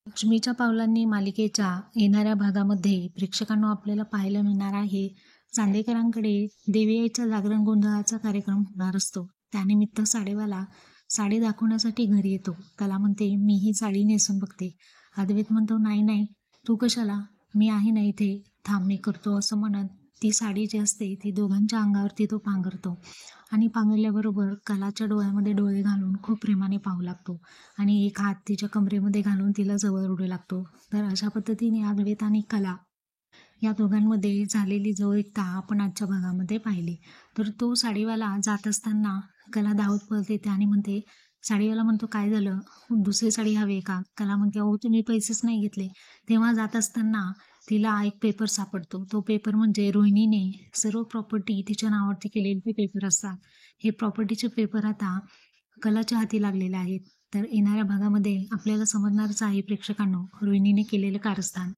लक्ष्मीच्या पावलांनी मालिकेच्या येणाऱ्या भागामध्ये प्रेक्षकांना आपल्याला पाहायला मिळणार आहे चांदेकरांकडे देवी आईचा जागरण गोंधळाचा कार्यक्रम होणार असतो. त्यानिमित्त साडेवाला साडी दाखवण्यासाठी घरी येतो. त्याला म्हणते, मी ही साडी नेसून बघते. अद्वैत म्हणतो, नाही नाही, तू कशाला, मी आहे ना इथे, थांब मी करतो, असं म्हणत ती साडी जी असते ती दोघांच्या अंगावरती तो पांघरतो आणि पांघरल्याबरोबर कलाच्या डोळ्यामध्ये डोळे घालून खूप प्रेमाने पाहू लागतो आणि एक हात तिच्या कमरेमध्ये घालून तिला जवळ ओढू लागतो. तर अशा पद्धतीने अद्वैत आणि कला या दोघांमध्ये झालेली जवळीकता आपण आजच्या भागामध्ये पाहिली. तर तो साडीवाला जात असताना कला धावत पळत येते आणि म्हणते, साडीवाला म्हणतो, काय झालं, दुसरी साडी हवी आहे का? कला म्हणते, अहो तुम्ही पैसेच नाही घेतले. तेव्हा जात असताना तिला एक पेपर सापडतो. तो पेपर म्हणजे रोहिणीने सर्व प्रॉपर्टी तिच्या नावावरती केलेले ते पेपर असतात. हे प्रॉपर्टीचे पेपर आता कलाच्या हाती लागलेले आहेत. तर येणाऱ्या भागामध्ये आपल्याला समजणारच आहे प्रेक्षकांनो रोहिणीने केलेलं कारस्थान.